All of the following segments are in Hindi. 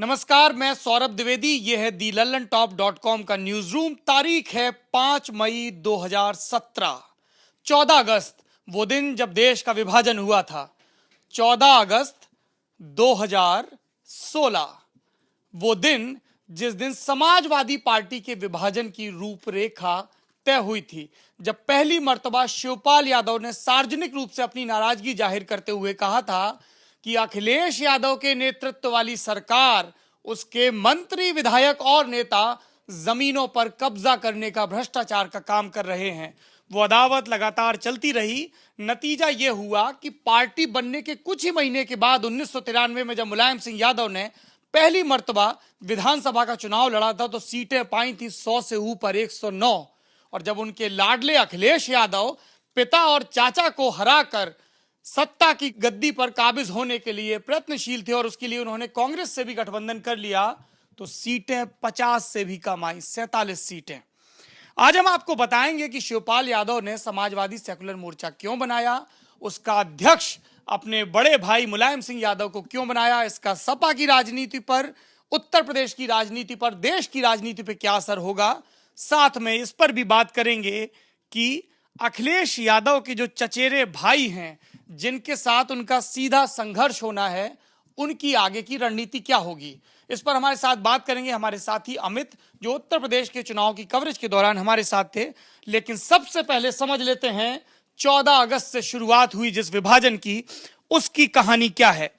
नमस्कार, मैं सौरभ द्विवेदी। ये है दी लल्लन टॉप .com का न्यूज रूम। तारीख है 5 मई 2017। 14 अगस्त वो दिन जब देश का विभाजन हुआ था। 14 अगस्त 2016 वो दिन जिस दिन समाजवादी पार्टी के विभाजन की रूपरेखा तय हुई थी, जब पहली मर्तबा शिवपाल यादव ने सार्वजनिक रूप से अपनी नाराजगी जाहिर करते हुए कहा था कि अखिलेश यादव के नेतृत्व वाली सरकार, उसके मंत्री, विधायक और नेता जमीनों पर कब्जा करने का, भ्रष्टाचार का काम कर रहे हैं। वो अदावत लगातार चलती रही। नतीजा यह हुआ कि पार्टी बनने के कुछ ही महीने के बाद 1993 में जब मुलायम सिंह यादव ने पहली मर्तबा विधानसभा का चुनाव लड़ा था तो सीटें पाई थी 100 से ऊपर 109। और जब उनके लाडले अखिलेश यादव पिता और चाचा को हराकर सत्ता की गद्दी पर काबिज होने के लिए प्रयत्नशील थे और उसके लिए उन्होंने कांग्रेस से भी गठबंधन कर लिया, तो सीटें 50 से भी कम आई, 47 सीटें। आज हम आपको बताएंगे कि शिवपाल यादव ने समाजवादी सेकुलर मोर्चा क्यों बनाया, उसका अध्यक्ष अपने बड़े भाई मुलायम सिंह यादव को क्यों बनाया, इसका सपा की राजनीति पर, उत्तर प्रदेश की राजनीति पर, देश की राजनीति पर क्या असर होगा। साथ में इस पर भी बात करेंगे कि अखिलेश यादव के जो चचेरे भाई हैं, जिनके साथ उनका सीधा संघर्ष होना है, उनकी आगे की रणनीति क्या होगी। इस पर हमारे साथ बात करेंगे हमारे साथी अमित, जो उत्तर प्रदेश के चुनाव की कवरेज के दौरान हमारे साथ थे। लेकिन सबसे पहले समझ लेते हैं 14 अगस्त से शुरुआत हुई जिस विभाजन की, उसकी कहानी क्या है।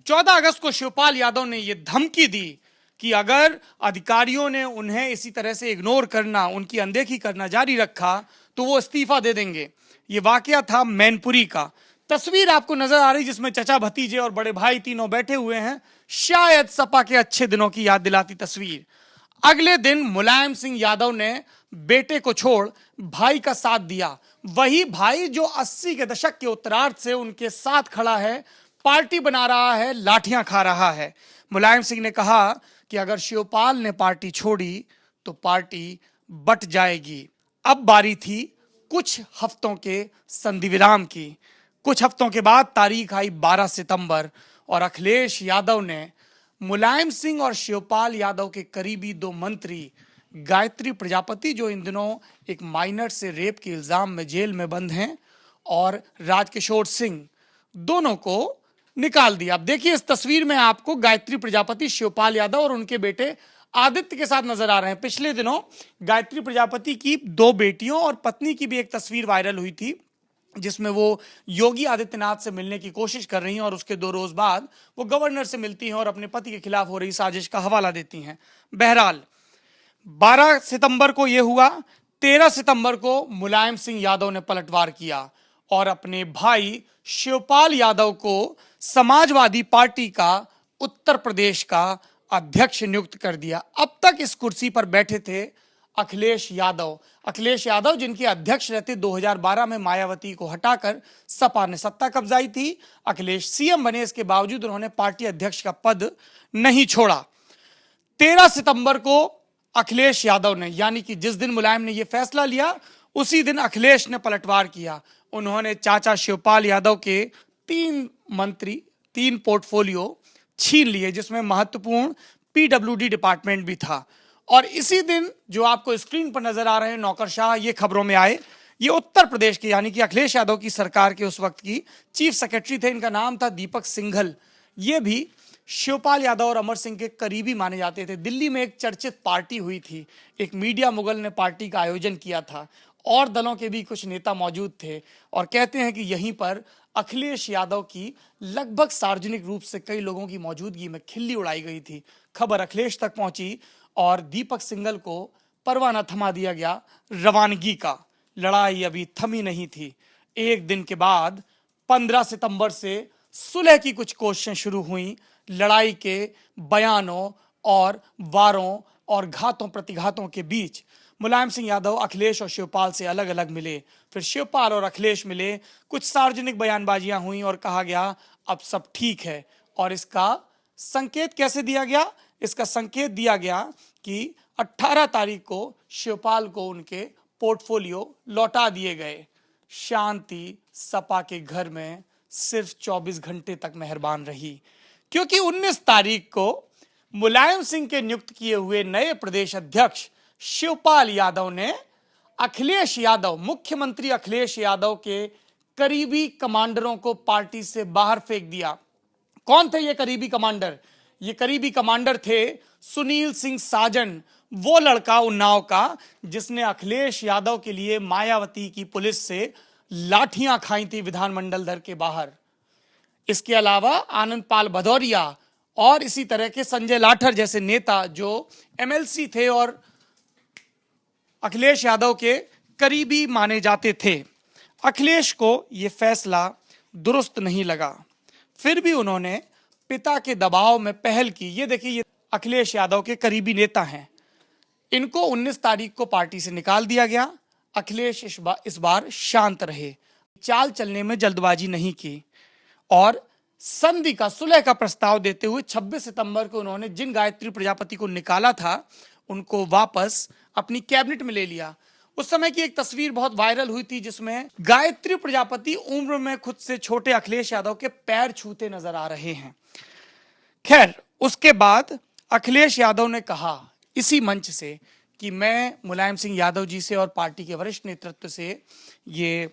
14 अगस्त को शिवपाल यादव ने यह धमकी दी कि अगर अधिकारियों ने उन्हें इसी तरह से इग्नोर करना, उनकी अनदेखी करना जारी रखा तो वो इस्तीफा दे देंगे। ये वाकया था मैनपुरी का। तस्वीर आपको नजर आ रही जिसमें चचा, भतीजे और बड़े भाई तीनों बैठे हुए हैं। शायद सपा के अच्छे दिनों की याद दिलाती तस्वीर। अगले दिन मुलायम सिंह यादव ने बेटे को छोड़ भाई का साथ दिया। वही भाई जो 80 के दशक के उत्तरार्ध से उनके साथ खड़ा है, पार्टी बना रहा है, लाठियां खा रहा है। मुलायम सिंह ने कहा कि अगर शिवपाल ने पार्टी छोड़ी तो पार्टी बट जाएगी। अब बारी थी कुछ हफ्तों के संधि विराम की। कुछ हफ्तों के बाद तारीख आई 12 सितंबर और अखिलेश यादव ने मुलायम सिंह और शिवपाल यादव के करीबी दो मंत्री गायत्री प्रजापति, जो इन दिनों एक माइनर से रेप के इल्जाम में जेल में बंद हैं, और राजकिशोर सिंह, दोनों को निकाल दिया। अब देखिए इस तस्वीर में आपको गायत्री प्रजापति, शिवपाल यादव और उनके बेटे आदित्य के साथ नजर आ रहे हैं। पिछले दिनों गायत्री प्रजापति की दो बेटियों और पत्नी की भी एक तस्वीर वायरल हुई थी जिसमें वो योगी आदित्यनाथ से मिलने की कोशिश कर रही हैं और उसके 2 रोज बाद वो गवर्नर से मिलती हैं और अपने पति के खिलाफ हो रही साजिश का हवाला देती हैं। बहरहाल 12 सितंबर को यह हुआ। 13 सितंबर को मुलायम सिंह यादव ने पलटवार किया और अपने भाई शिवपाल यादव को समाजवादी पार्टी का उत्तर प्रदेश का अध्यक्ष नियुक्त कर दिया। अब तक इस कुर्सी पर बैठे थे अखिलेश यादव जिनके अध्यक्ष रहते 2012 में मायावती को हटाकर सपा ने सत्ता कब्जाई थी। अखिलेश सीएम बने, इसके बावजूद उन्होंने पार्टी अध्यक्ष का पद नहीं छोड़ा। 13 सितंबर को अखिलेश यादव ने, यानी कि जिस दिन मुलायम ने यह फैसला लिया, उसी दिन अखिलेश ने पलटवार किया। उन्होंने चाचा शिवपाल यादव के 3 मंत्री, 3 पोर्टफोलियो छीन लिए, जिसमें महत्वपूर्ण पीडब्ल्यूडी डिपार्टमेंट भी था। और इसी दिन जो आपको स्क्रीन पर नजर आ रहे हैं नौकरशाह, ये खबरों में आए, ये उत्तर प्रदेश के, यानी कि अखिलेश यादव की सरकार के उस वक्त की चीफ सेक्रेटरी थे। इनका नाम था दीपक सिंघल। ये भी शिवपाल यादव और अमर सिंह के करीबी माने जाते थे। दिल्ली में एक चर्चित पार्टी हुई थी, एक मीडिया मुगल ने पार्टी का आयोजन किया था और दलों के भी कुछ नेता मौजूद थे, और कहते हैं कि यहीं पर अखिलेश यादव की लगभग सार्वजनिक रूप से कई लोगों की मौजूदगी में खिल्ली उड़ाई गई थी। खबर अखिलेश तक पहुंची और दीपक सिंघल को परवाना थमा दिया गया रवानगी का। लड़ाई अभी थमी नहीं थी। एक दिन के बाद 15 सितंबर से सुलह की कुछ कोशिशें शुरू हुई। लड़ाई के बयानों और वारों और घातों प्रतिघातों के बीच मुलायम सिंह यादव अखिलेश और शिवपाल से अलग अलग मिले। फिर शिवपाल और अखिलेश मिले, कुछ सार्वजनिक बयानबाजियां हुई और कहा गया अब सब ठीक है। और इसका संकेत कैसे दिया गया? इसका संकेत दिया गया कि 18 तारीख को शिवपाल को उनके पोर्टफोलियो लौटा दिए गए। शांति सपा के घर में सिर्फ 24 घंटे तक मेहरबान रही, क्योंकि 19 तारीख को मुलायम सिंह के नियुक्त किए हुए नए प्रदेश अध्यक्ष शिवपाल यादव ने अखिलेश यादव, मुख्यमंत्री अखिलेश यादव के करीबी कमांडरों को पार्टी से बाहर फेंक दिया। कौन थे ये करीबी कमांडर? ये करीबी कमांडर थे सुनील सिंह साजन, वो लड़का उन्नाव का जिसने अखिलेश यादव के लिए मायावती की पुलिस से लाठियां खाई थी विधानमंडल दर के बाहर। इसके अलावा आनंद पाल भदौरिया और इसी तरह के संजय लाठर जैसे नेता जो एमएलसी थे और अखिलेश यादव के करीबी माने जाते थे। अखिलेश को यह फैसला दुरुस्त नहीं लगा, फिर भी उन्होंने पिता के दबाव में पहल की। ये देखिए, ये अखिलेश यादव के करीबी नेता हैं। इनको 19 तारीख को पार्टी से निकाल दिया गया। अखिलेश इस बार शांत रहे, चाल चलने में जल्दबाजी नहीं की और संधि का, सुलह का प्रस्ताव देते हुए 26 सितंबर को उन्होंने जिन गायत्री प्रजापति को निकाला था उनको वापस अपनी कैबिनेट में ले लिया। उस समय की एक तस्वीर बहुत वायरल हुई थी जिसमें गायत्री प्रजापति उम्र में खुद से छोटे अखिलेश यादव के पैर छूते नजर आ रहे हैं। खैर, उसके बाद अखिलेश यादव ने कहा इसी मंच से कि मैं मुलायम सिंह यादव जी से और पार्टी के वरिष्ठ नेतृत्व से ये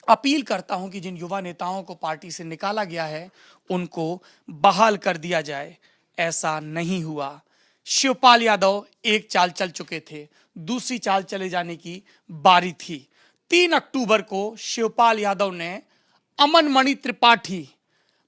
अपील करता हूं कि जिन युवा नेताओं को पार्टी से निकाला गया है उनको बहाल कर दिया जाए। ऐसा नहीं हुआ। शिवपाल यादव एक चाल चल चुके थे, दूसरी चाल चले जाने की बारी थी। 3 अक्टूबर को शिवपाल यादव ने अमन मणि त्रिपाठी,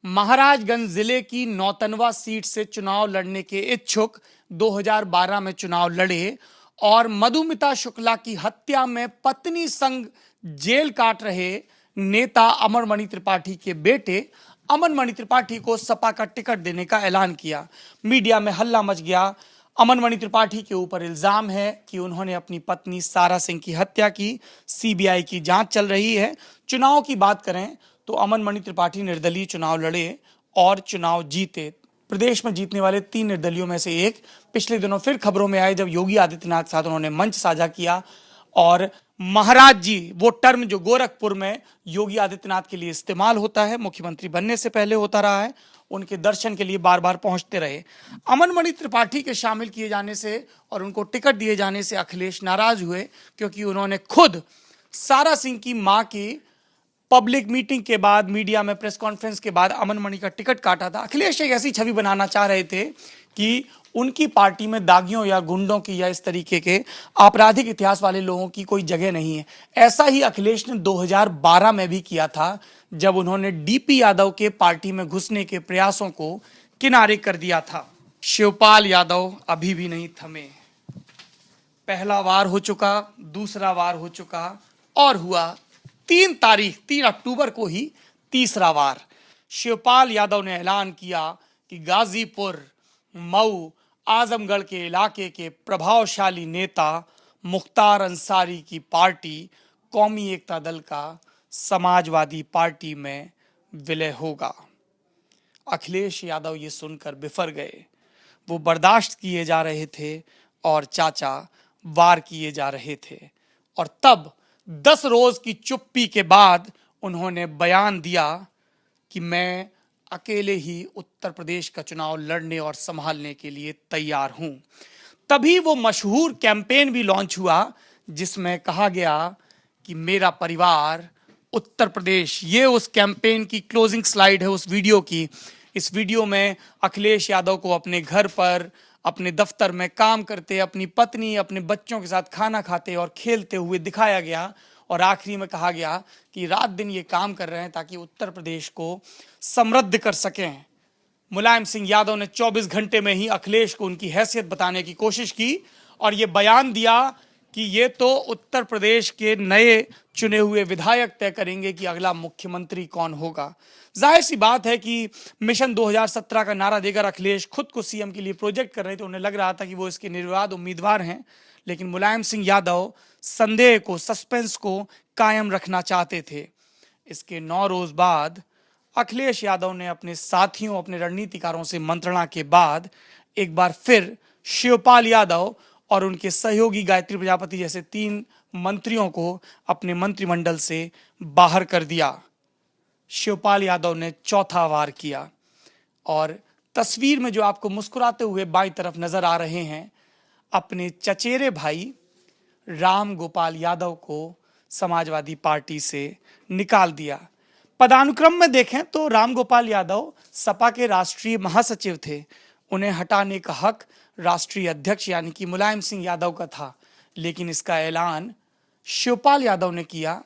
महाराजगंज जिले की नौतनवा सीट से चुनाव लड़ने के इच्छुक 2012 में चुनाव लड़े और मधुमिता शुक्ला की हत्या में पत्नी संग जेल काट रहे नेता अमर मणि त्रिपाठी के बेटे अमन मणि त्रिपाठी को सपा का टिकट देने का ऐलान किया। मीडिया में हल्ला मच गया। अमन मणि त्रिपाठी के ऊपर इल्जाम है कि उन्होंने अपनी पत्नी सारा सिंह की हत्या की। सीबीआई की जांच चल रही है। चुनाव की बात करें तो अमन मणि त्रिपाठी निर्दलीय चुनाव लड़े और चुनाव जीते। प्रदेश में जीतने वाले 3 निर्दलियों में से एक पिछले दिनों फिर खबरों में आए जब योगी आदित्यनाथ के साथ उन्होंने मंच साझा किया और महाराज जी, वो टर्म जो गोरखपुर में योगी आदित्यनाथ के लिए इस्तेमाल होता है, मुख्यमंत्री बनने से पहले होता रहा है, उनके दर्शन के लिए बार बार पहुंचते रहे। अमन मणि त्रिपाठी के शामिल किए जाने से और उनको टिकट दिए जाने से अखिलेश नाराज हुए क्योंकि उन्होंने खुद सारा सिंह की मां की पब्लिक मीटिंग के बाद, मीडिया में प्रेस कॉन्फ्रेंस के बाद अमन मणि का टिकट काटा था। अखिलेश एक ऐसी छवि बनाना चाह रहे थे कि उनकी पार्टी में दागियों या गुंडों की या इस तरीके के आपराधिक इतिहास वाले लोगों की कोई जगह नहीं है। ऐसा ही अखिलेश ने 2012 में भी किया था जब उन्होंने डीपी यादव के पार्टी में घुसने के प्रयासों को किनारे कर दिया था। शिवपाल यादव अभी भी नहीं थमे। पहला वार हो चुका, दूसरा वार हो चुका और हुआ 3 अक्टूबर को ही तीसरा वार। शिवपाल यादव ने ऐलान किया कि गाजीपुर, मऊ, आजमगढ़ के इलाके के प्रभावशाली नेता मुख्तार अंसारी की पार्टी कौमी एकता दल का समाजवादी पार्टी में विलय होगा। अखिलेश यादव ये सुनकर बिफर गए। वो बर्दाश्त किए जा रहे थे और चाचा वार किए जा रहे थे और तब 10 रोज की चुप्पी के बाद उन्होंने बयान दिया कि मैं अकेले ही उत्तर प्रदेश का चुनाव लड़ने और संभालने के लिए तैयार हूं। तभी वो मशहूर कैंपेन भी लॉन्च हुआ जिसमें कहा गया कि मेरा परिवार उत्तर प्रदेश। ये उस कैंपेन की क्लोजिंग स्लाइड है उस वीडियो की। इस वीडियो में अखिलेश यादव को अपने घर पर, अपने दफ्तर में काम करते, अपनी पत्नी, अपने बच्चों के साथ खाना खाते और खेलते हुए दिखाया गया और आखिरी में कहा गया कि रात दिन ये काम कर रहे हैं ताकि उत्तर प्रदेश को समृद्ध कर सकें। मुलायम सिंह यादव ने 24 घंटे में ही अखिलेश को उनकी हैसियत बताने की कोशिश की और ये बयान दिया कि ये तो उत्तर प्रदेश के नए चुने हुए विधायक तय करेंगे कि अगला मुख्यमंत्री कौन होगा। जाहिर सी बात है कि मिशन 2017 का नारा देकर अखिलेश खुद को सीएम के लिए प्रोजेक्ट कर रहे थे। उन्हें लग रहा था कि वो इसके निर्विवाद उम्मीदवार हैं, लेकिन मुलायम सिंह यादव संदेह को, सस्पेंस को कायम रखना चाहते थे। इसके 9 रोज बाद अखिलेश यादव ने अपने साथियों, अपने रणनीतिकारों से मंत्रणा के बाद एक बार फिर शिवपाल यादव और उनके सहयोगी गायत्री प्रजापति जैसे 3 मंत्रियों को अपने मंत्रिमंडल से बाहर कर दिया। शिवपाल यादव ने चौथा वार किया और तस्वीर में जो आपको मुस्कुराते हुए बाईं तरफ नजर आ रहे हैं, अपने चचेरे भाई राम गोपाल यादव को समाजवादी पार्टी से निकाल दिया। पदानुक्रम में देखें तो राम गोपाल यादव सपा के राष्ट्रीय महासचिव थे। उन्हें हटाने का हक राष्ट्रीय अध्यक्ष यानी कि मुलायम सिंह यादव का था, लेकिन इसका ऐलान शिवपाल यादव ने किया,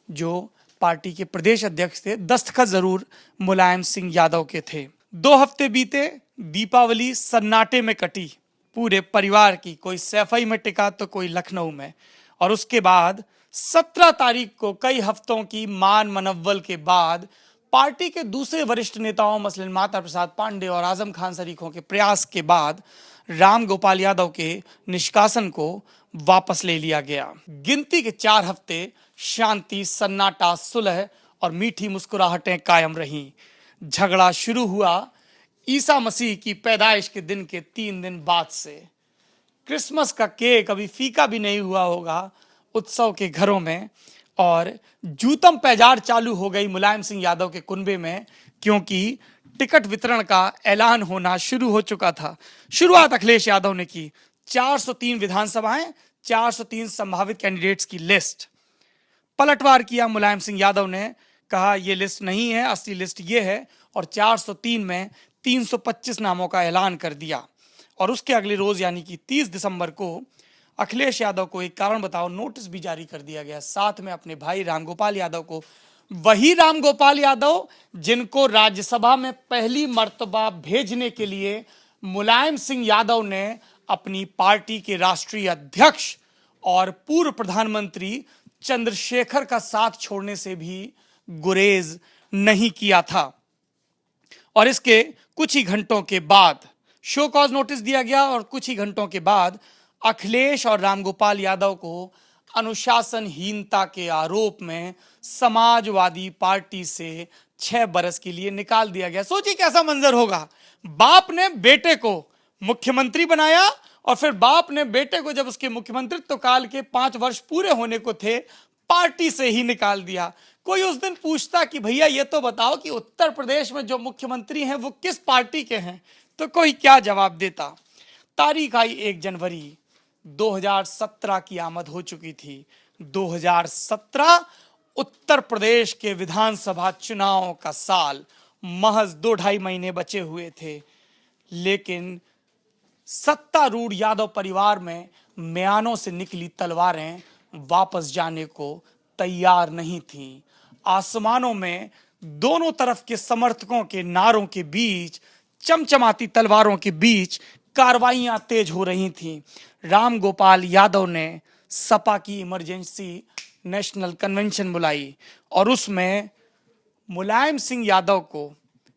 जो पार्टी के प्रदेश अध्यक्ष थे। दस्तखत जरूर मुलायम सिंह यादव के थे। 2 हफ्ते बीते, दीपावली सन्नाटे में कटी पूरे परिवार की। कोई सैफई में टिका तो कोई लखनऊ में। और उसके बाद 17 तारीख को कई हफ्तों की मान मनव्वल के बाद पार्टी के दूसरे वरिष्ठ नेताओं मसलन माता प्रसाद पांडे और आजम खान शरीकों के प्रयास के बाद राम गोपाल यादव के निष्कासन को वापस ले लिया गया। गिनती के 4 हफ्ते शांति, सन्नाटा, सुलह और मीठी मुस्कुराहटें कायम रहीं। झगड़ा शुरू हुआ ईसा मसीह की पैदाइश के दिन के 3 दिन बाद से। क्रिसमस का केक अभी फीका भी नहीं हुआ होगा उत्सव के घरों में, और जूतम पैजार चालू हो गई मुलायम सिंह यादव के कुनबे में, क्योंकि टिकट वितरण का ऐलान होना शुरू हो चुका था। शुरुआत अखिलेश यादव ने की। 403 विधानसभाएं, 403 संभावित कैंडिडेट्स की लिस्ट। पलटवार किया मुलायम सिंह यादव ने, कहा यह लिस्ट नहीं है, असली लिस्ट ये है, और 403 में 325 नामों का ऐलान कर दिया। और उसके अगले रोज यानी कि 30 दिसंबर को अखिलेश यादव को एक कारण बताओ नोटिस भी जारी कर दिया गया, साथ में अपने भाई रामगोपाल यादव को। वही रामगोपाल यादव जिनको राज्यसभा में पहली मर्तबा भेजने के लिए मुलायम सिंह यादव ने अपनी पार्टी के राष्ट्रीय अध्यक्ष और पूर्व प्रधानमंत्री चंद्रशेखर का साथ छोड़ने से भी गुरेज नहीं किया था। और इसके कुछ ही घंटों के बाद शो कॉज नोटिस दिया गया, और कुछ ही घंटों के बाद अखिलेश और रामगोपाल यादव को अनुशासनहीनता के आरोप में समाजवादी पार्टी से 6 बरस के लिए निकाल दिया गया। सोचिए कैसा मंजर होगा। बाप ने बेटे को मुख्यमंत्री बनाया, और फिर बाप ने बेटे को जब उसके मुख्यमंत्रित्व काल के 5 वर्ष पूरे होने को थे, पार्टी से ही निकाल दिया। कोई उस दिन पूछता कि भैया ये तो बताओ कि उत्तर प्रदेश में जो मुख्यमंत्री हैं वो किस पार्टी के हैं, तो कोई क्या जवाब देता। तारीख आई 1 जनवरी 2017 की आमद हो चुकी थी। 2017 उत्तर प्रदेश के विधानसभा चुनाव का साल। महज 2-2.5 महीने बचे हुए थे, लेकिन सत्तारूढ़ यादव परिवार में म्यानों से निकली तलवारें वापस जाने को तैयार नहीं थीं। आसमानों में दोनों तरफ के समर्थकों के नारों के बीच, चमचमाती तलवारों के बीच कार्रवाइयां तेज हो रही थीं। राम गोपाल यादव ने सपा की इमरजेंसी नेशनल कन्वेंशन बुलाई, और उसमें मुलायम सिंह यादव को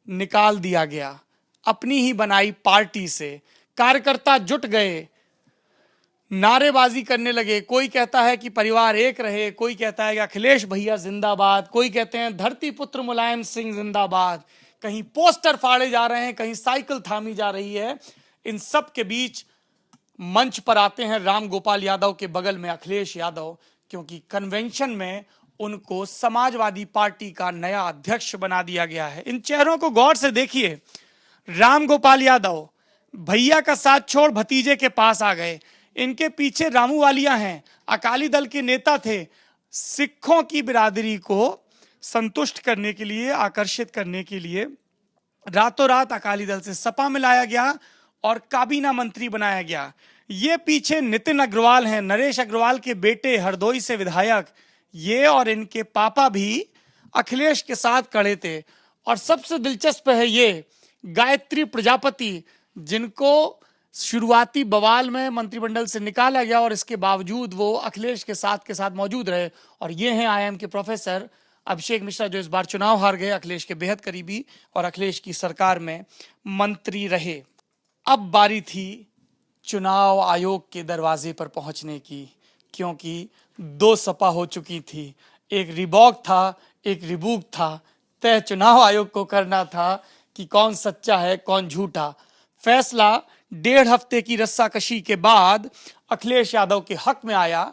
निकाल दिया गया। अपनी ही बनाई पार्टी से कार्यकर्ता जुट गए, नारेबाजी करने लगे। कोई कहता है कि परिवार एक रहे, कोई कहता है कि अखिलेश भैया जिंदाबाद, कोई कहते हैं धरती पुत्र मुलायम सिंह जिंदाबाद। कहीं पोस्टर फाड़े जा रहे हैं, कहीं साइकिल थामी जा रही है। इन सब के बीच मंच पर आते हैं राम गोपाल यादव के बगल में अखिलेश यादव, क्योंकि कन्वेंशन में उनको समाजवादी पार्टी का नया अध्यक्ष बना दिया गया है। इन चेहरों को गौर से देखिए। राम गोपाल यादव भैया का साथ छोड़ भतीजे के पास आ गए। इनके पीछे रामू वालिया हैं, अकाली दल के नेता थे। सिखों की बिरादरी को संतुष्ट करने के लिए, आकर्षित करने के लिए रातों रात अकाली दल से सपा में लाया गया और काबीना मंत्री बनाया गया। ये पीछे नितिन अग्रवाल हैं, नरेश अग्रवाल के बेटे, हरदोई से विधायक। ये और इनके पापा भी अखिलेश के साथ खड़े थे। और सबसे दिलचस्प है ये गायत्री प्रजापति, जिनको शुरुआती बवाल में मंत्रिमंडल से निकाला गया और इसके बावजूद वो अखिलेश के साथ मौजूद रहे। और ये हैं IIM के प्रोफेसर अभिषेक मिश्रा, जो इस बार चुनाव हार गए, अखिलेश के बेहद करीबी, और अखिलेश की सरकार में मंत्री रहे। अब बारी थी चुनाव आयोग के दरवाजे पर पहुंचने की, क्योंकि 2 सपा हो चुकी थी। एक रिबॉक था, एक रिबूक था। तय चुनाव आयोग को करना था कि कौन सच्चा है, कौन झूठा। फैसला 1.5 हफ्ते की रस्साकशी के बाद अखिलेश यादव के हक में आया,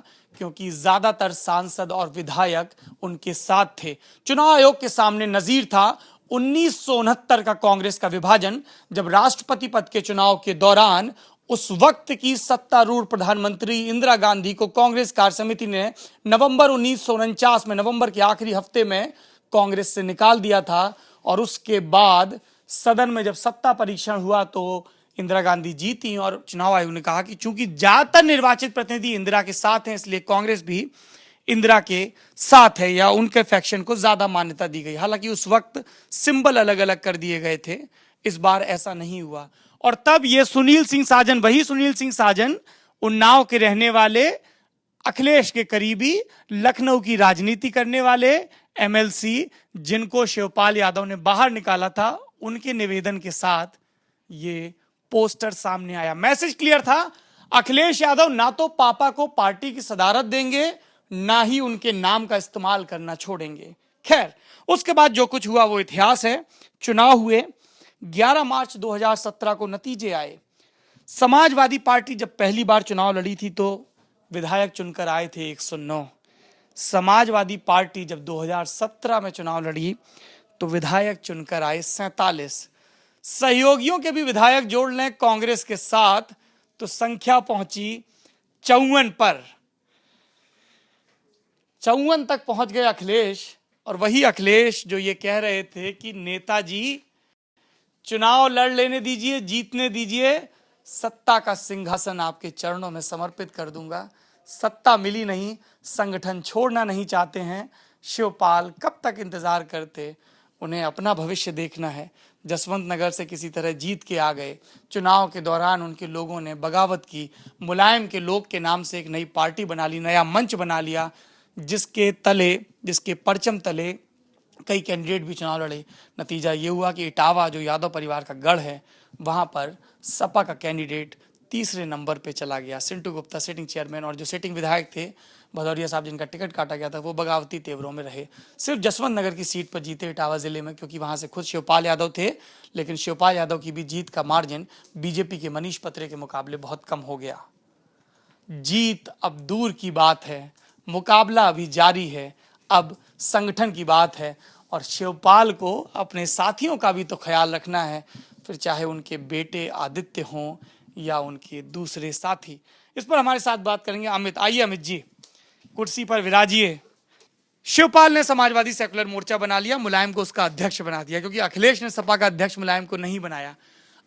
क्योंकि ज्यादातर सांसद और विधायक उनके साथ थे। चुनाव आयोग के सामने नजीर था 1969 का कांग्रेस का विभाजन, जब राष्ट्रपति पद के चुनाव के दौरान उस वक्त की सत्तारूढ़ प्रधानमंत्री इंदिरा गांधी को कांग्रेस कार्य समिति ने नवंबर 1949 में, नवंबर के आखिरी हफ्ते में कांग्रेस से निकाल दिया था। और उसके बाद सदन में जब सत्ता परीक्षण हुआ तो इंदिरा गांधी जीती और चुनाव आयोग ने कहा कि चूंकि ज्यादातर निर्वाचित प्रतिनिधि इंदिरा के साथ हैं, इसलिए कांग्रेस भी इंदिरा के साथ है, या उनके फैक्शन को ज्यादा मान्यता दी गई। हालांकि उस वक्त सिंबल अलग अलग कर दिए गए थे, इस बार ऐसा नहीं हुआ। और तब ये सुनील सिंह साजन, वही सुनील सिंह साजन, उन्नाव के रहने वाले, अखिलेश के करीबी, लखनऊ की राजनीति करने वाले एमएलसी, जिनको शिवपाल यादव ने बाहर निकाला था, उनके निवेदन के साथ ये पोस्टर सामने आया। मैसेज क्लियर था, अखिलेश यादव ना तो पापा को पार्टी की सदारत देंगे, ना ही उनके नाम का इस्तेमाल करना छोड़ेंगे। खैर, उसके बाद जो कुछ हुआ वो इतिहास है। चुनाव हुए, 11 मार्च 2017 को नतीजे आए। समाजवादी पार्टी जब पहली बार चुनाव लड़ी थी तो विधायक चुनकर आए थे 109। समाजवादी पार्टी जब 2017 में चुनाव लड़ी तो विधायक चुनकर आए 47। सहयोगियों के भी विधायक जोड़ लें कांग्रेस के साथ तो संख्या पहुंची 54 पर। 54 तक पहुंच गए अखिलेश, और वही अखिलेश जो ये कह रहे थे कि नेताजी चुनाव लड़ लेने दीजिए, जीतने दीजिए, सत्ता का सिंहासन आपके चरणों में समर्पित कर दूंगा। सत्ता मिली नहीं, संगठन छोड़ना नहीं चाहते हैं शिवपाल, कब तक इंतजार करते, उन्हें अपना भविष्य देखना है। जसवंत नगर से किसी तरह जीत के आ गए। चुनाव के दौरान उनके लोगों ने बगावत की, मुलायम के लोग के नाम से एक नई पार्टी बना ली, नया मंच बना लिया, जिसके तले, जिसके परचम तले कई कैंडिडेट भी चुनाव लड़े। नतीजा ये हुआ कि इटावा, जो यादव परिवार का गढ़ है, वहां पर सपा का कैंडिडेट तीसरे नंबर पे चला गया, सिंटू गुप्ता, सिटिंग चेयरमैन, और जो सिटिंग विधायक थे भदौरिया साहब, जिनका टिकट काटा गया था, वो बगावती तेवरों में रहे। सिर्फ जसवंत नगर की सीट पर जीते इटावा जिले में, क्योंकि वहां से खुद शिवपाल यादव थे, लेकिन शिवपाल यादव की भी जीत का मार्जिन बीजेपी के मनीष पत्रे के मुकाबले बहुत कम हो गया। जीत अब दूर की बात है, मुकाबला अभी जारी है, अब संगठन की बात है, और शिवपाल को अपने साथियों का भी तो ख्याल रखना है, फिर चाहे उनके बेटे आदित्य हों या उनके दूसरे साथी। इस पर हमारे साथ बात करेंगे अमित। आइए अमित जी, कुर्सी पर विराजिए। शिवपाल ने समाजवादी सेकुलर मोर्चा बना लिया, मुलायम को उसका अध्यक्ष बना दिया, क्योंकि अखिलेश ने सपा का अध्यक्ष मुलायम को नहीं बनाया।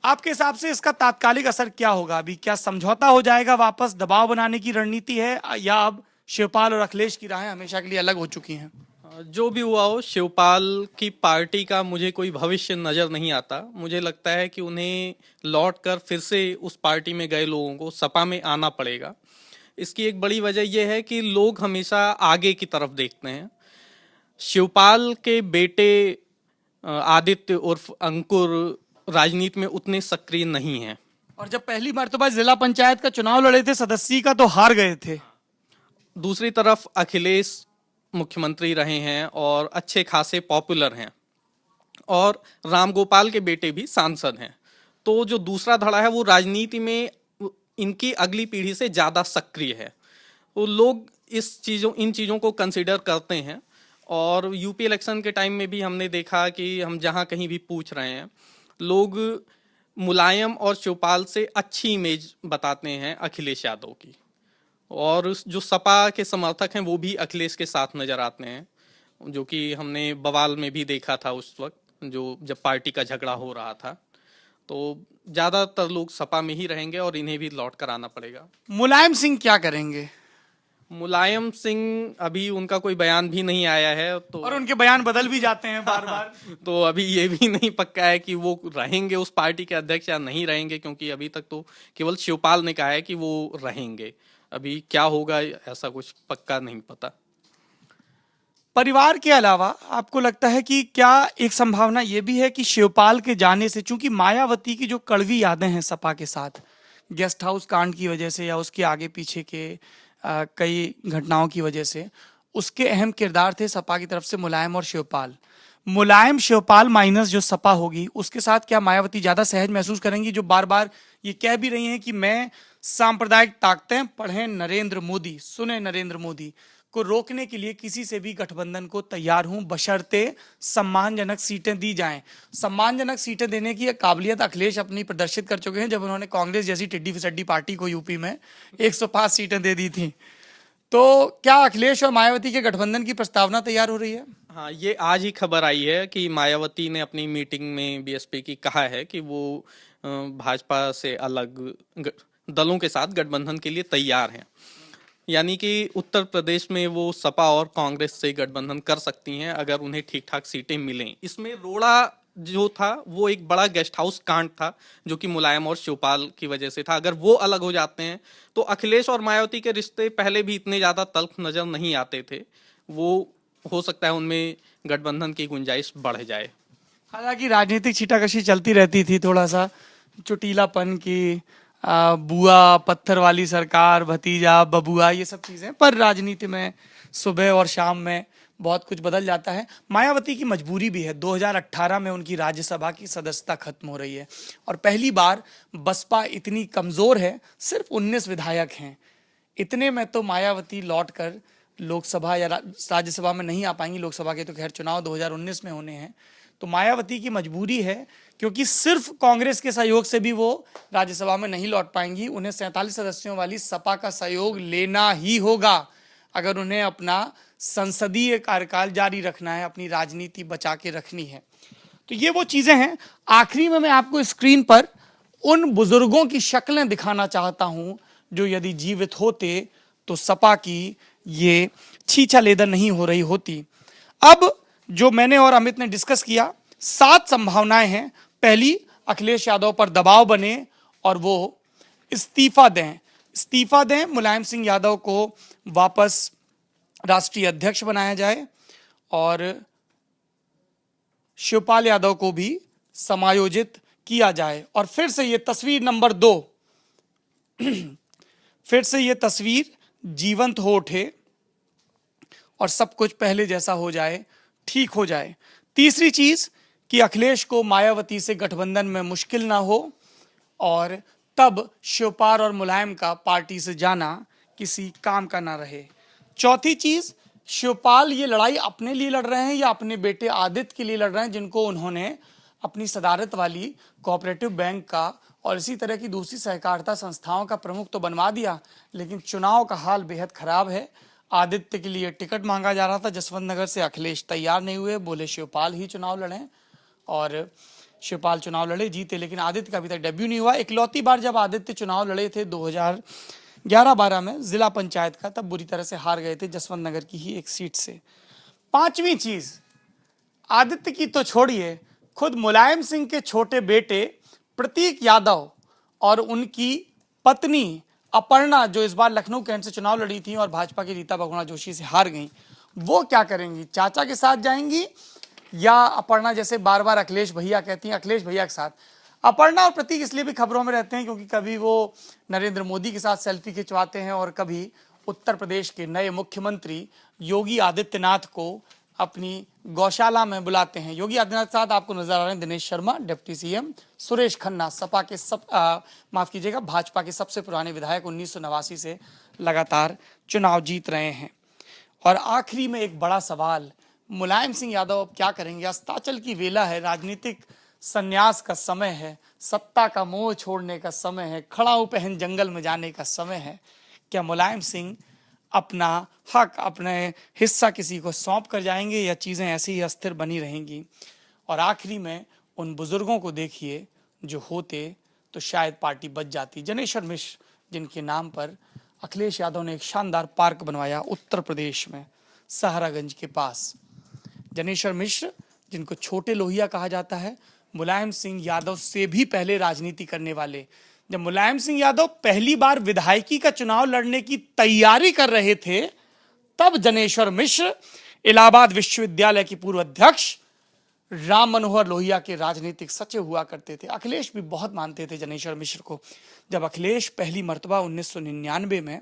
आपके हिसाब से इसका तात्कालिक असर क्या होगा? अभी क्या समझौता हो जाएगा, वापस दबाव बनाने की रणनीति है, या अब शिवपाल और अखिलेश की राहें हमेशा के लिए अलग हो चुकी हैं? जो भी हुआ हो, शिवपाल की पार्टी का मुझे कोई भविष्य नजर नहीं आता। मुझे लगता है कि उन्हें लौटकर फिर से उस पार्टी में गए लोगों को सपा में आना पड़ेगा। इसकी एक बड़ी वजह यह है कि लोग हमेशा आगे की तरफ देखते हैं। शिवपाल के बेटे आदित्य उर्फ अंकुर राजनीति में उतने सक्रिय नहीं हैं, और जब पहली मर्तबा जिला पंचायत का चुनाव लड़े थे सदस्य का, तो हार गए थे। दूसरी तरफ अखिलेश मुख्यमंत्री रहे हैं और अच्छे खासे पॉपुलर हैं, और रामगोपाल के बेटे भी सांसद हैं। तो जो दूसरा धड़ा है वो राजनीति में इनकी अगली पीढ़ी से ज़्यादा सक्रिय है। तो लोग इन चीज़ों को कंसिडर करते हैं। और यूपी इलेक्शन के टाइम में भी हमने देखा कि हम जहाँ कहीं भी पूछ रहे हैं, लोग मुलायम और शिवपाल से अच्छी इमेज बताते हैं अखिलेश यादव की, और जो सपा के समर्थक हैं वो भी अखिलेश के साथ नजर आते हैं, जो कि हमने बवाल में भी देखा था उस वक्त, जो जब पार्टी का झगड़ा हो रहा था। तो ज्यादातर लोग सपा में ही रहेंगे और इन्हें भी लौट कर आना पड़ेगा। मुलायम सिंह क्या करेंगे? मुलायम सिंह, अभी उनका कोई बयान भी नहीं आया है, तो और उनके बयान बदल भी जाते हैं बार बार। तो अभी ये भी नहीं पक्का है कि वो रहेंगे उस पार्टी के अध्यक्ष या नहीं रहेंगे, क्योंकि अभी तक तो केवल शिवपाल ने कहा है कि वो रहेंगे। अभी क्या होगा ऐसा कुछ पक्का नहीं पता। परिवार के अलावा आपको लगता है कि क्या एक संभावना यह भी है कि शिवपाल के जाने से, चूंकि मायावती की जो कड़वी यादें हैं सपा के साथ, गेस्ट हाउस कांड की वजह से या उसके आगे पीछे के कई घटनाओं की वजह से, उसके अहम किरदार थे सपा की तरफ से मुलायम और शिवपाल। मुलायम शिवपाल माइनस जो सपा होगी, उसके साथ क्या मायावती ज्यादा सहज महसूस करेंगी, जो बार बार ये कह भी रही हैं कि मैं सांप्रदायिक ताकतें, पढ़ें नरेंद्र मोदी, सुने नरेंद्र मोदी, को रोकने के लिए किसी से भी गठबंधन को तैयार हूं, बशर्ते सम्मानजनक सीटें दी जाएं। सम्मानजनक सीटें देने की काबिलियत अखिलेश अपनी प्रदर्शित कर चुके हैं जब उन्होंने कांग्रेस जैसी टिड्डी फिसड्डी पार्टी को यूपी में 105 सीटें दे दी थी। तो क्या अखिलेश और मायावती के गठबंधन की प्रस्तावना तैयार हो रही है? हाँ, ये आज ही खबर आई है कि मायावती ने अपनी मीटिंग में बीएसपी की कहा है कि वो भाजपा से अलग दलों के साथ गठबंधन के लिए तैयार हैं। यानी कि उत्तर प्रदेश में वो सपा और कांग्रेस से गठबंधन कर सकती हैं अगर उन्हें ठीक ठाक सीटें मिलें। इसमें रोड़ा जो था वो एक बड़ा गेस्ट हाउस कांड था जो कि मुलायम और शिवपाल की वजह से था। अगर वो अलग हो जाते हैं तो अखिलेश और मायावती के रिश्ते पहले भी इतने ज्यादा तल्ख नजर नहीं आते थे। वो हो सकता है उनमें गठबंधन की गुंजाइश बढ़ जाए। हालांकि राजनीतिक छीटाकशी चलती रहती थी, थोड़ा सा चुटीलापन की, बुआ, पत्थर वाली सरकार, भतीजा, बबुआ, ये सब चीजें, पर राजनीति में सुबह और शाम में बहुत कुछ बदल जाता है। मायावती की मजबूरी भी है, 2018 में उनकी राज्यसभा की सदस्यता खत्म हो रही है और पहली बार बसपा इतनी कमजोर है, सिर्फ 19 विधायक हैं। इतने में तो मायावती लौटकर लोकसभा या राज्यसभा में नहीं आ पाएंगी। लोकसभा के तो खैर चुनाव 2019 में होने हैं। तो मायावती की मजबूरी है क्योंकि सिर्फ कांग्रेस के सहयोग से भी वो राज्यसभा में नहीं लौट पाएंगी। उन्हें 47 सदस्यों वाली सपा का सहयोग लेना ही होगा अगर उन्हें अपना संसदीय कार्यकाल जारी रखना है, अपनी राजनीति बचा के रखनी है। तो ये वो चीजें हैं। आखिरी में मैं आपको स्क्रीन पर उन बुजुर्गों की शक्लें दिखाना चाहता हूं जो यदि जीवित होते तो सपा की ये छीछा लेदर नहीं हो रही होती। अब जो मैंने और अमित ने डिस्कस किया, 7 संभावनाएं हैं। पहली, अखिलेश यादव पर दबाव बने और वो इस्तीफा दें, मुलायम सिंह यादव को वापस राष्ट्रीय अध्यक्ष बनाया जाए और शिवपाल यादव को भी समायोजित किया जाए। और फिर से ये तस्वीर नंबर 2 फिर से ये तस्वीर जीवंत हो उठे और सब कुछ पहले जैसा हो जाए, ठीक हो जाए। तीसरी चीज कि अखिलेश को मायावती से गठबंधन में मुश्किल ना हो और तब शिवपाल और मुलायम का पार्टी से जाना किसी काम का ना रहे। चौथी चीज, शिवपाल ये लड़ाई अपने लिए लड़ रहे हैं या अपने बेटे आदित्य के लिए लड़ रहे हैं, जिनको उन्होंने अपनी सदारत वाली कोऑपरेटिव बैंक का और इसी तरह की दूसरी सहकारिता संस्थाओं का प्रमुख तो बनवा दिया, लेकिन चुनाव का हाल बेहद खराब है। आदित्य के लिए टिकट मांगा जा रहा था जसवंत नगर से, अखिलेश तैयार नहीं हुए, बोले शिवपाल ही चुनाव लड़ें और शिवपाल चुनाव लड़े, जीते, लेकिन आदित्य का अभी तक डेब्यू नहीं हुआ। इकलौती बार जब आदित्य चुनाव लड़े थे 2011-12 में जिला पंचायत का, तब बुरी तरह से हार गए थे जसवंत नगर की ही एक सीट से। पांचवी चीज, आदित्य की तो छोड़िए, खुद मुलायम सिंह के छोटे बेटे प्रतीक यादव और उनकी पत्नी अपर्णा, जो इस बार लखनऊ कैंट से चुनाव लड़ी थी और भाजपा की रीता बहुगुणा जोशी से हार गई, वो क्या करेंगी? चाचा के साथ जाएंगी या अपर्णा जैसे बार बार अखिलेश भैया कहती हैं, अखिलेश भैया के साथ? अपर्णा और प्रतीक इसलिए भी खबरों में रहते हैं क्योंकि कभी वो नरेंद्र मोदी के साथ सेल्फी खिंचवाते हैं और कभी उत्तर प्रदेश के नए मुख्यमंत्री योगी आदित्यनाथ को अपनी गौशाला में बुलाते हैं। योगी आदित्यनाथ के साथ आपको नजर आ रहे हैं दिनेश शर्मा, डिप्टी सीएम, सुरेश खन्ना, सपा के भाजपा के सबसे पुराने विधायक, 1989 से लगातार चुनाव जीत रहे हैं। और आखिरी में एक बड़ा सवाल, मुलायम सिंह यादव अब क्या करेंगे? अस्ताचल की वेला है, राजनीतिक संन्यास का समय है, सत्ता का मोह छोड़ने का समय है, खड़ाऊ पहन जंगल में जाने का समय है। क्या मुलायम सिंह अपना हक, अपने हिस्सा किसी को सौंप कर जाएंगे या चीज़ें ऐसी ही अस्थिर बनी रहेंगी? और आखिरी में उन बुजुर्गों को देखिए जो होते तो शायद पार्टी बच जाती। जनेश्वर मिश्र, जिनके नाम पर अखिलेश यादव ने एक शानदार पार्क बनवाया उत्तर प्रदेश में सहारागंज के पास। जनेश्वर मिश्र, जिनको छोटे लोहिया कहा जाता है, मुलायम सिंह यादव से भी पहले राजनीति करने वाले। जब मुलायम सिंह यादव पहली बार विधायकी का चुनाव लड़ने की तैयारी कर रहे थे, तब जनेश्वर मिश्र, इलाहाबाद विश्वविद्यालय की पूर्व अध्यक्ष, राम मनोहर लोहिया के राजनीतिक सचिव हुआ करते थे। अखिलेश भी बहुत मानते थे जनेश्वर मिश्र को। जब अखिलेश पहली मर्तबा 1999 में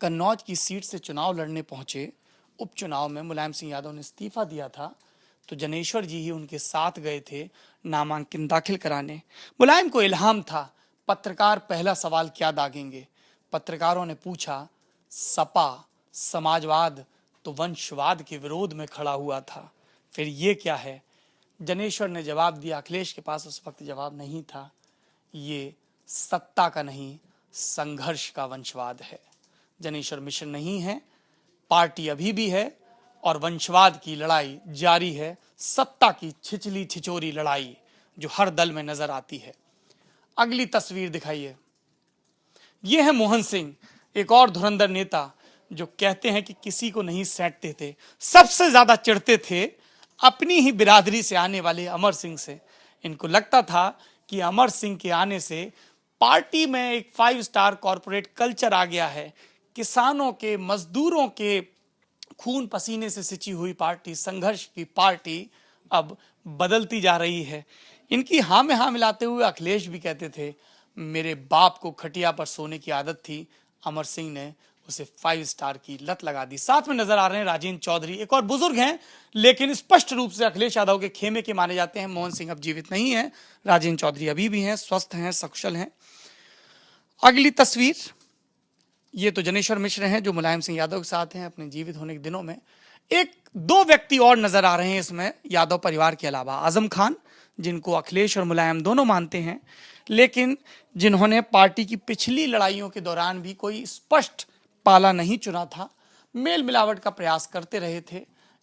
कन्नौज की सीट से चुनाव लड़ने पहुंचे, उपचुनाव में मुलायम सिंह यादव ने इस्तीफा दिया था, तो जनेश्वर जी ही उनके साथ गए थे नामांकन दाखिल कराने। मुलायम को इल्हाम था, पत्रकार पहला सवाल क्या दागेंगे? पत्रकारों ने पूछा, सपा समाजवाद तो वंशवाद के विरोध में खड़ा हुआ था। फिर ये क्या है? जनेश्वर ने जवाब दिया, अखिलेश के पास उस वक्त जवाब नहीं था, ये सत्ता का नहीं संघर्ष का वंशवाद है। जनेश्वर मिश्र नहीं है, पार्टी अभी भी है और वंशवाद की लड़ाई जारी है, सत्ता की छिछली छिचोरी लड़ाई जो हर दल में नजर आती है। अगली तस्वीर दिखाइए। यह है मोहन सिंह, एक और धुरंधर नेता जो कहते हैं कि किसी को नहीं सैंटते थे, सबसे ज्यादा चिढ़ते थे अपनी ही बिरादरी से आने वाले अमर सिंह से। इनको लगता था कि अमर सिंह के आने से पार्टी में एक 5 स्टार कॉरपोरेट कल्चर आ गया है, किसानों के, मजदूरों के खून पसीने से सिंची हुई पार्टी, संघर्ष की पार्टी अब बदलती जा रही है। इनकी हाँ में हाँ मिलाते हुए अखिलेश भी कहते थे, मेरे बाप को खटिया पर सोने की आदत थी, अमर सिंह ने उसे 5 स्टार की लत लगा दी। साथ में नजर आ रहे हैं राजेंद्र चौधरी, एक और बुजुर्ग हैं लेकिन स्पष्ट रूप से अखिलेश यादव के खेमे के माने जाते हैं। मोहन सिंह अब जीवित नहीं है, राजेंद्र चौधरी अभी भी हैं, स्वस्थ हैं, सकुशल हैं। अगली तस्वीर, ये तो जनेश्वर मिश्र हैं जो मुलायम सिंह यादव के साथ हैं अपने जीवित होने के दिनों में। एक दो व्यक्ति और नजर आ रहे हैं इसमें यादव परिवार के अलावा, आजम खान जिनको अखिलेश और मुलायम दोनों मानते हैं, लेकिन जिन्होंने पार्टी की पिछली लड़ाइयों के दौरान भी कोई स्पष्ट पाला नहीं चुना था, मेल मिलावट का प्रयास करते रहे थे।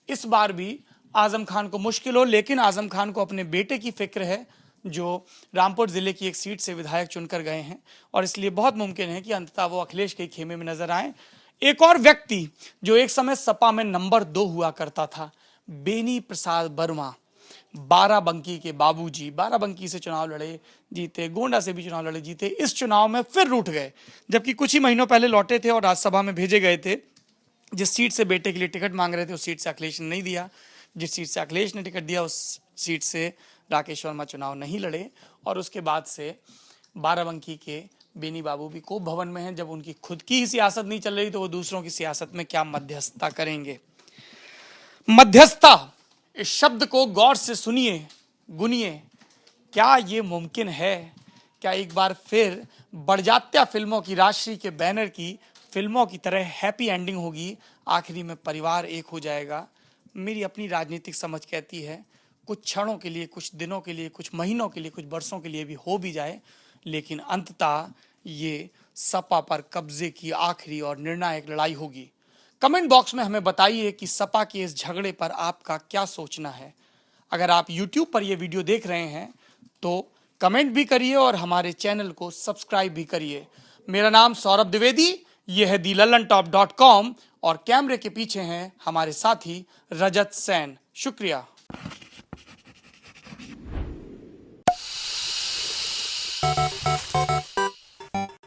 इस बार भी आजम खान को मुश्किल हो, लेकिन आजम खान को अपने बेटे की फिक्र है जो रामपुर जिले की एक सीट से विधायक चुनकर गए हैं और इसलिए बहुत मुमकिन है कि अंततः वो अखिलेश के खेमे में नजर आए। एक और व्यक्ति जो एक समय सपा में नंबर 2 हुआ करता था, बेनी प्रसाद वर्मा, बाराबंकी के बाबूजी, बाराबंकी से चुनाव लड़े जीते, गोंडा से भी चुनाव लड़े जीते, इस चुनाव में फिर रूठ गए, जबकि कुछ ही महीनों पहले लौटे थे और राज्यसभा में भेजे गए थे। जिस सीट से बेटे के लिए टिकट मांग रहे थे उस सीट से अखिलेश ने नहीं दिया, जिस सीट से अखिलेश ने टिकट दिया उस सीट से राकेश वर्मा चुनाव नहीं लड़े और उसके बाद से बाराबंकी के बेनी बाबू भी कोप भवन में हैं। जब उनकी खुद की ही सियासत नहीं चल रही तो वो दूसरों की सियासत में क्या मध्यस्थता करेंगे। मध्यस्थता, इस शब्द को गौर से सुनिए, गुनिए, क्या ये मुमकिन है? क्या एक बार फिर बड़जात्या फिल्मों की, राजश्री के बैनर की फिल्मों की तरह हैप्पी एंडिंग होगी, आखिरी में परिवार एक हो जाएगा? मेरी अपनी राजनीतिक समझ कहती है कुछ क्षणों के लिए, कुछ दिनों के लिए, कुछ महीनों के लिए, कुछ बरसों के लिए भी हो भी जाए, लेकिन अंततः ये सपा पर कब्जे की आखिरी और निर्णायक लड़ाई होगी। कमेंट बॉक्स में हमें बताइए कि सपा के इस झगड़े पर आपका क्या सोचना है। अगर आप YouTube पर यह वीडियो देख रहे हैं तो कमेंट भी करिए और हमारे चैनल को सब्सक्राइब भी करिए। मेरा नाम सौरभ द्विवेदी, यह है thelalantop.com और कैमरे के पीछे हैं हमारे साथी रजत सैन। शुक्रिया।